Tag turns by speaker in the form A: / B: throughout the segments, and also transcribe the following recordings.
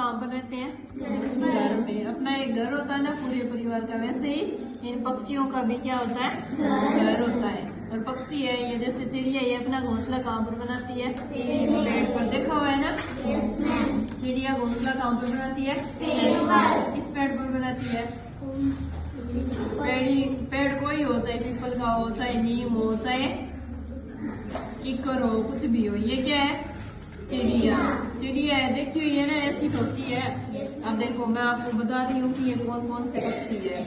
A: कहाँ पर रहते हैं? घर में। अपना एक घर होता है ना पूरे परिवार का, वैसे ही इन पक्षियों का भी क्या होता है? घर होता है। और पक्षी है ये, जैसे चिड़िया, ये अपना घोंसला कहाँ पर बनाती है? पेड़ पर। देखा हुआ है ना? चिड़िया घोंसला कहाँ पर बनाती है? इस पेड़ पर बनाती है। पेड़ कोई हो, चाहे पीपल का हो, चाहे नीम हो, चाहे कीकर हो, कुछ भी हो। ये क्या है? चिड़िया। चिड़िया है, देखिए ये ना ऐसी होती है। अब देखो मैं आपको बता रही हूँ कि ये कौन कौन से पक्षी है।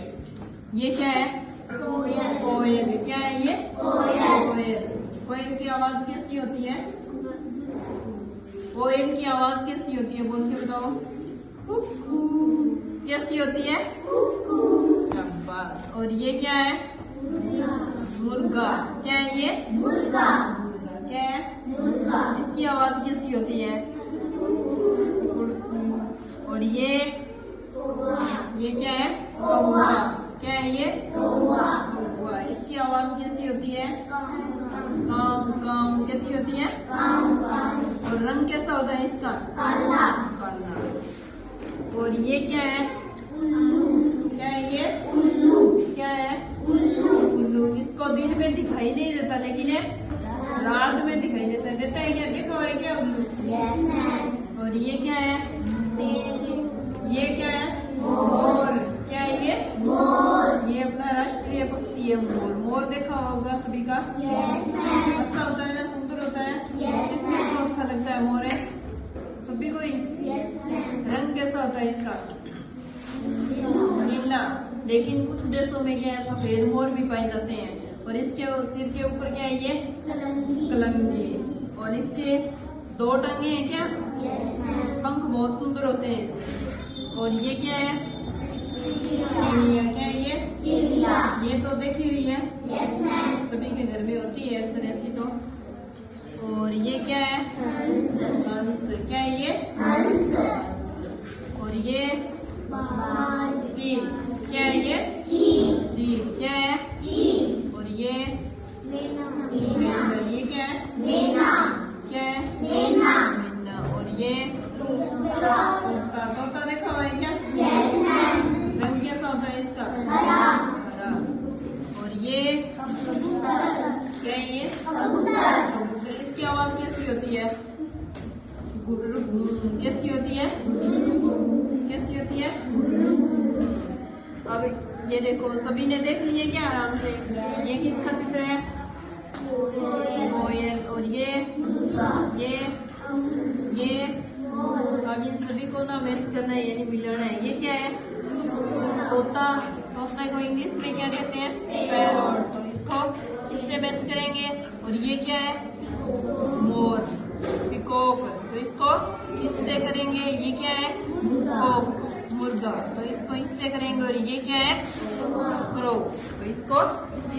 A: ये क्या है? कोयल। क्या है ये? कोयल। कोयल की आवाज कैसी होती है? कोयल की आवाज कैसी होती है? बोल के बताओ। कैसी होती है? शाबाश। और ये क्या है? मुर्गा। क्या है ये? मुर्गा। क्या है? मुर्गा। इसकी आवाज कैसी होती है? और ये क्या है? कौवा। क्या है ये? कौवा। इसकी आवाज कैसी होती है? काऊ काऊ। कैसी होती है? और रंग कैसा होता है इसका? काला। और ये क्या है? क्या है ये? क्या है? उल्लू। इसको दिन में दिखाई नहीं देता, लेकिन ये रात में दिखाई देता है क्या? देखो है क्या उल्लू? और ये क्या है? ये क्या है? मोर। क्या है ये? मोर। ये अपना राष्ट्रीय पक्षी है मोर। मोर देखा होगा सभी का? अच्छा होता है ना, सुंदर होता है। किसको अच्छा लगता है मोर? है सभी को ही। रंग कैसा होता है इसका? नीला। लेकिन कुछ देशों में क्या है, सफेद मोर भी पाए जाते हैं। और इसके सिर के ऊपर क्या है ये? कलंगी। और इसके 2 टंगे हैं क्या? पंख बहुत सुंदर होते हैं इसमें। और ये क्या है? चिड़िया। क्या है ये? चिड़िया। ये तो देखी हुई है, सभी के घर में होती है अक्सर ऐसी तो। और ये क्या है? हंस। क्या है ये? हंस। और ये चील। क्या है ये? चील। क्या है? और ये मेना। ये क्या है? क्या है? मेना। और ये तोता। तोता देखा हुआ है क्या? रंग कैसा होता है इसका? हरा। और ये क्या है? ये कबूतर। इसकी आवाज कैसी होती है? कैसी होती है? कैसी होती है? अब ये देखो, सभी ने देख लिए क्या आराम से? ये किसका चित्र है? कोयल। और ये अब इन सभी को ना मैच करना है, यानी मिलाना है। ये क्या है? तोता। तोता को इंग्लिश में क्या कहते हैं? पैरोट। तो इसको इससे मैच करेंगे। और ये क्या है? मोर, पिकॉक। तो इसको इससे करेंगे। ये क्या है? मुर्गा। तो इसको इससे करेंगे। और ये क्या है? क्रो। तो इसको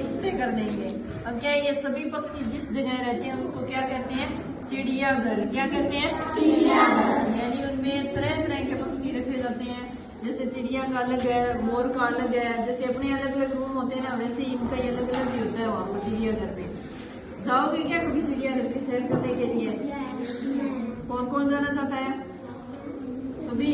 A: इससे कर देंगे। अब क्या है, ये सभी पक्षी जिस जगह रहते हैं उसको क्या कहते हैं? चिड़ियाघर। क्या कहते हैं? चिड़ियाघर। यानी उनमें तरह तरह के पक्षी रखे जाते हैं। जैसे चिड़िया का अलग है, मोर का अलग है। जैसे अपने अलग अलग रूम होते हैं ना, वैसे ही इनका अलग अलग भी होता है वहाँ पर चिड़ियाघर में। जाओगे क्या कभी चिड़ियाघर के सैर करने के लिए? कौन कौन जाना चाहता है? सभी।